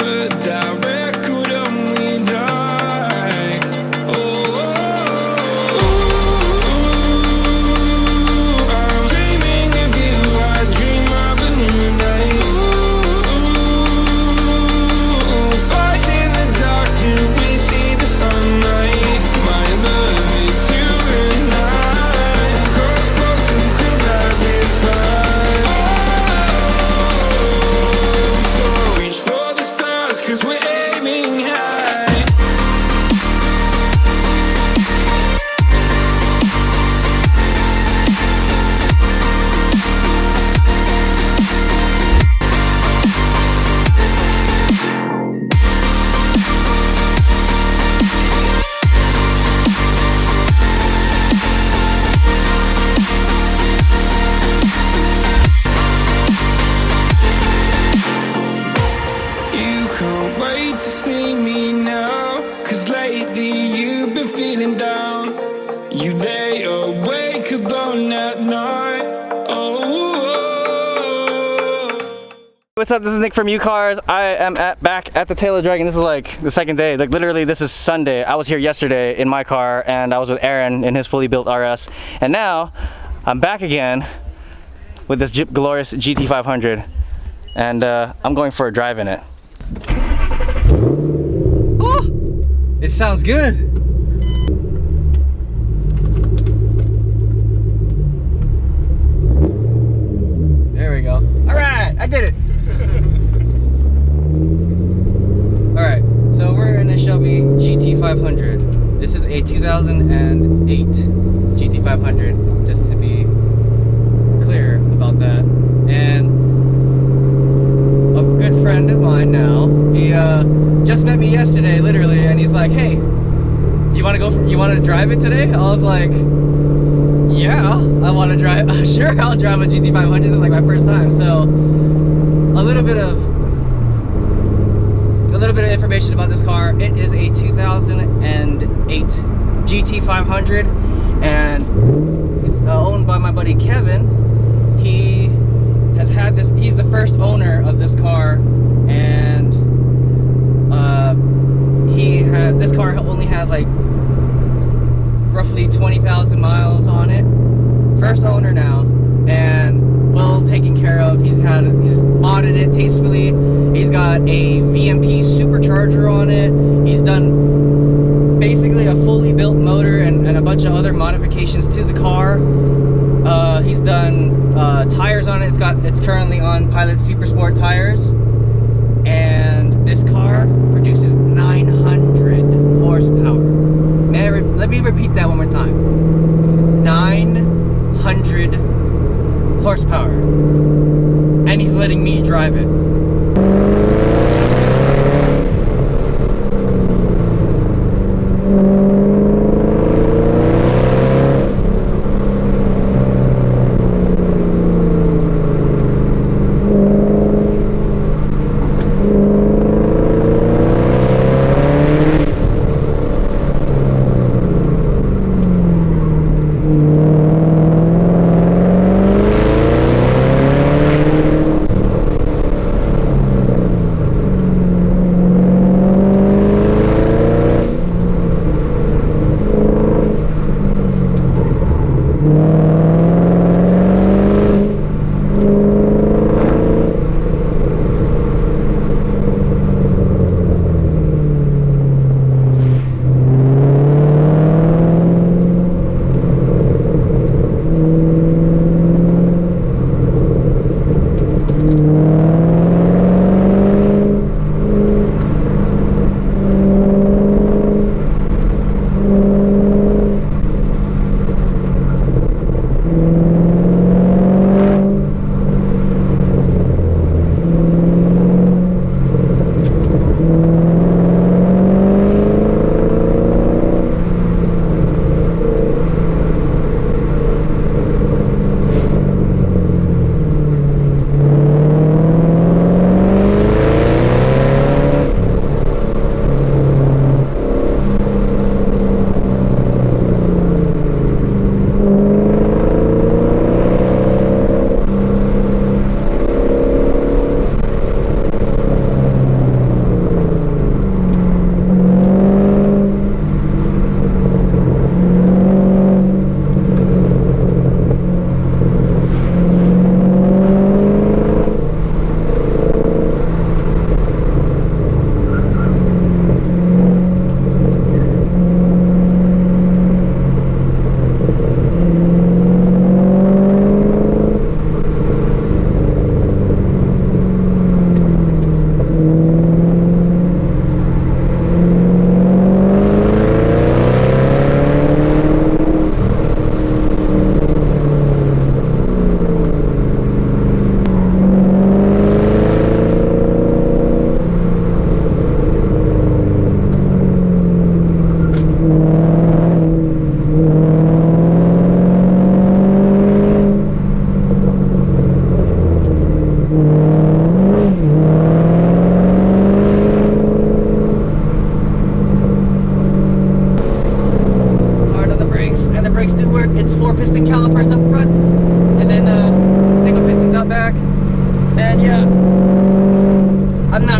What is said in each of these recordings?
put that record on me like, I'm dreaming of you, I dream of a new night. Fight in the dark till we see the sunlight. My love, it's you and I. Cross close and could have this fight. So reach for the stars, 'cause we're aiming high. You can't wait to see me now, 'cause lately you've been feeling down. You lay awake alone at night. Oh. What's up? This is Nick from UCARS. I am back at the Tail of Dragon. This is like the second day. Like literally, this is Sunday. I was here yesterday in my car, and I was with Aaron in his fully built RS. And now I'm back again with this glorious GT500, and I'm going for a drive in it. Oh, it sounds good. There we go. All right, I did it. All right, so we're in a Shelby GT500. This is a 2008 GT500, just to be clear about that. And a good friend of mine now, he just met me yesterday, literally, and he's like, "Hey, you want to drive it today?" I was like, "Yeah, I want to drive. Sure, I'll drive a GT500. This is like my first time." So, a little bit of information about this car. It is a 2008 GT500, and it's owned by my buddy Kevin. He has had this. He's the first owner of this car, and this car only has like roughly 20,000 miles on it. First owner now, and well taken care of. He's modded it tastefully. He's got a VMP supercharger on it. He's done basically a fully built motor and a bunch of other modifications to the car. He's done tires on it. It's currently on Pilot Super Sport tires, and this car produces 900 horsepower. Let me repeat that one more time. 900 horsepower, and he's letting me drive it.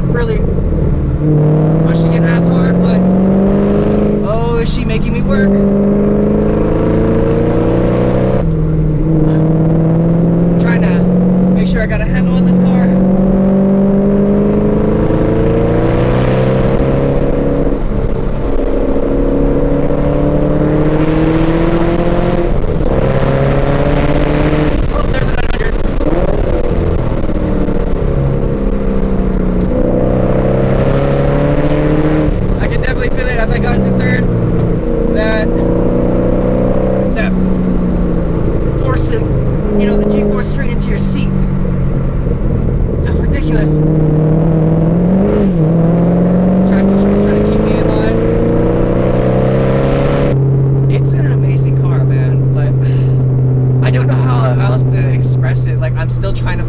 not really pushing it as hard, but oh, is she making me work? Trying to make sure I got a handle on this car.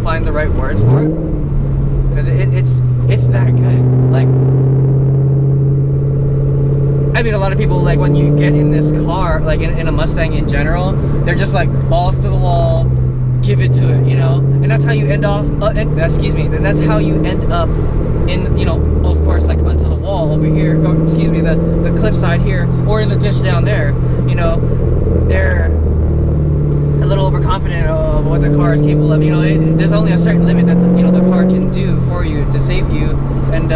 Find the right words for it, because it's that good. Like, I mean, a lot of people, like, when you get in this car, like in a Mustang in general, they're just like balls to the wall, give it to it, you know. And that's how you end off. Excuse me. And that's how you end up in, you know, of course, like onto the wall over here. Or, excuse me, the cliffside here, or in the ditch down there. You know, they're a little overconfident of what the car is capable of. You know, there's only a certain limit that, you know, the car can do for you to save you, and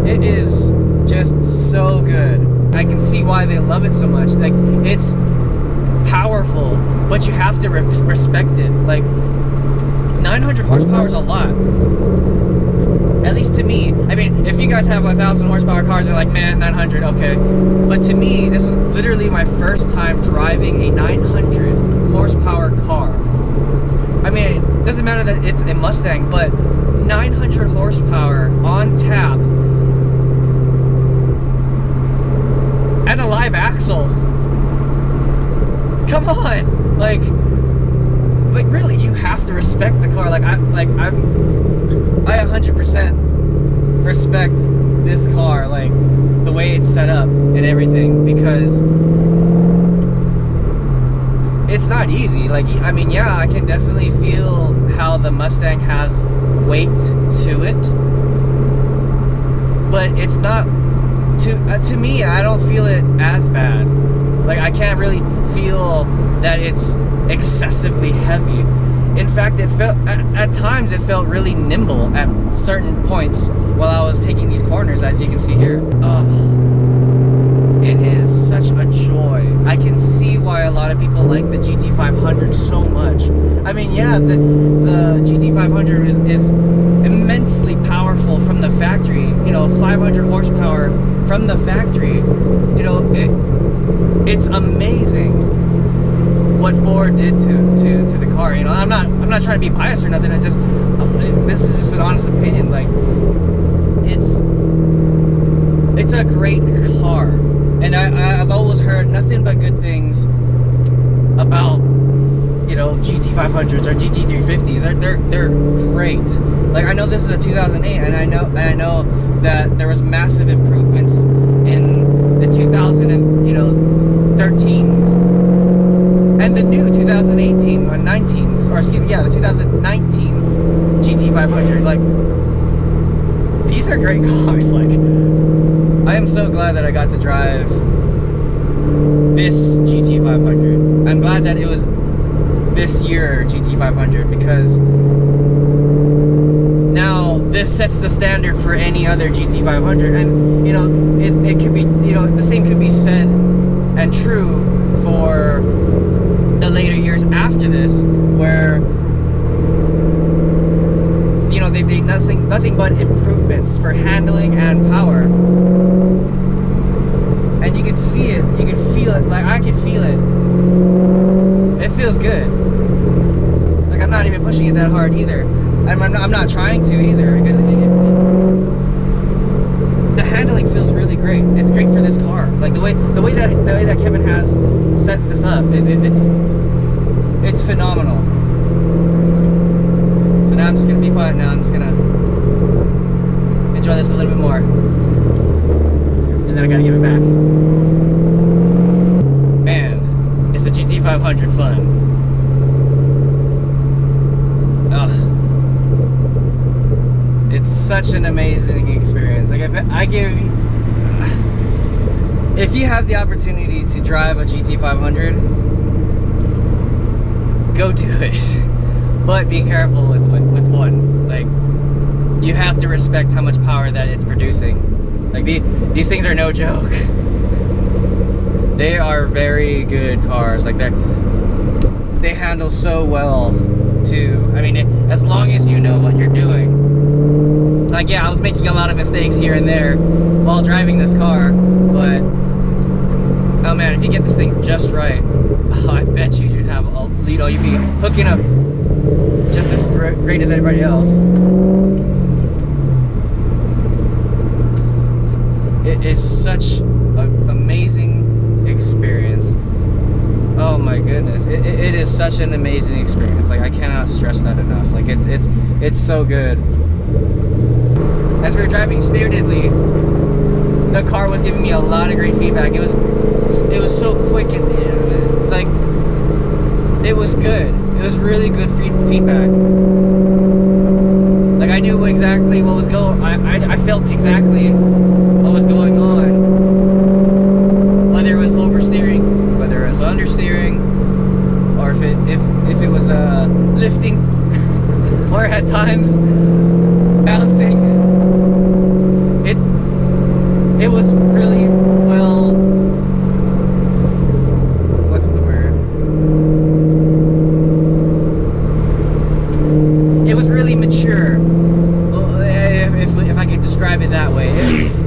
it is just so good. I can see why they love it so much. Like, it's powerful, but you have to respect it. Like, 900 horsepower is a lot. At least to me. I mean, if you guys have 1,000 horsepower cars, you're like, man, 900, okay. But to me, this is literally my first time driving a 900 horsepower car. I mean, it doesn't matter that it's a Mustang, but 900 horsepower on tap and a live axle. Come on, like really, you have to respect the car. I 100% respect this car, like the way it's set up and everything, because it's not easy. Like, I mean, yeah, I can definitely feel how the Mustang has weight to it, but it's not to me. I don't feel it as bad. Like, I can't really feel that it's excessively heavy. In fact, it felt at times it felt really nimble at certain points while I was taking these corners, as you can see here. It is such a joy. I can see why a lot of people like the GT500 so much. I mean, yeah, the GT500 is immensely powerful from the factory. You know, 500 horsepower from the factory. You know, it's amazing what Ford did to the car. You know, I'm not trying to be biased or nothing. This is just an honest opinion. Like, it's a great car, and I've always heard nothing but good things about, you know, GT500s or GT350s. They're great. Like, I know this is a 2008, and I know that there was massive improvements in the 2013s. And the new 2018 or 19s, or excuse me, yeah, the 2019 GT500, like, these are great cars. Like, I am so glad that I got to drive this GT500. I'm glad that it was this year GT500, because now this sets the standard for any other GT500. And, you know, it could be, you know, the same could be said and true for the later years after this, where, you know, they've made nothing but improvements for handling and power. And you can see it, you can feel it. Like, I can feel it. It feels good. Like, I'm not even pushing it that hard either. I'm not trying to either, because the handling feels really great. It's great for this car. Like, the way that Kevin has set this up, it's phenomenal. So now I'm just gonna be quiet. Now I'm just gonna enjoy this a little bit more, and then I gotta give it back. Man, it's a GT500 fun. Ugh. such an amazing experience. Like if you have the opportunity to drive a GT500, go do it. But be careful with one. Like, you have to respect how much power that it's producing. Like these things are no joke. They are very good cars. Like they handle so well too. I mean, as long as you know what you're doing. Like, yeah, I was making a lot of mistakes here and there while driving this car, but oh man, if you get this thing just right, I bet you'd have you'd be hooking up just as great as anybody else. It is such an amazing experience. Oh my goodness, it is such an amazing experience. Like, I cannot stress that enough. Like, it's so good. As we were driving Spiritedly, the car was giving me a lot of great feedback. It was so quick and like, it was good. It was really good feedback. Like, I knew exactly what was going. I felt exactly what was going on. Whether it was oversteering, whether it was understeering, or if it was lifting, or at times bouncing. It was really well. What's the word? It was really mature. If I could describe it that way,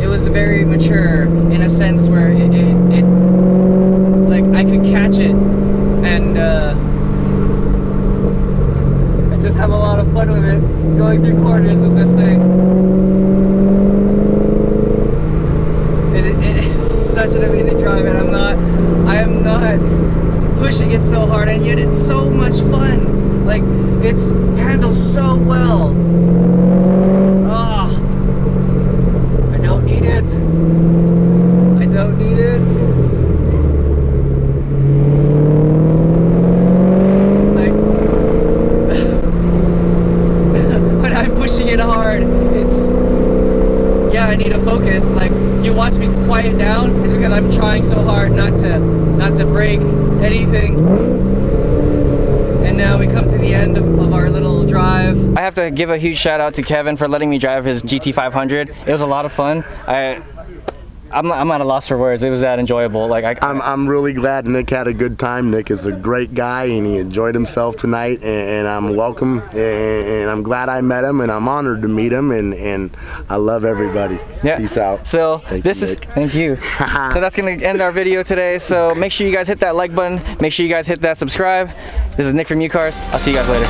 it was very mature in a sense where it like, I could catch it, and I just have a lot of fun with it, going through corners with this thing. It is such an amazing drive, and I am not pushing it so hard, and yet it's so much fun. Like, it's handles so well. I don't need it. I don't need it. Like, when I'm pushing it hard, I need to focus. Like, you watch me quiet down, it's because I'm trying so hard not to break anything. And now we come to the end of our little drive. I have to give a huge shout out to Kevin for letting me drive his GT500. It was a lot of fun. I'm at a loss for words. It was that enjoyable. Like, I'm really glad Nick had a good time. Nick is a great guy, and he enjoyed himself tonight. And I'm welcome, and I'm glad I met him, and I'm honored to meet him. And I love everybody. Yeah. Peace out. So thank you. So that's gonna end our video today. So make sure you guys hit that like button. Make sure you guys hit that subscribe. This is Nick from UCARS. I'll see you guys later.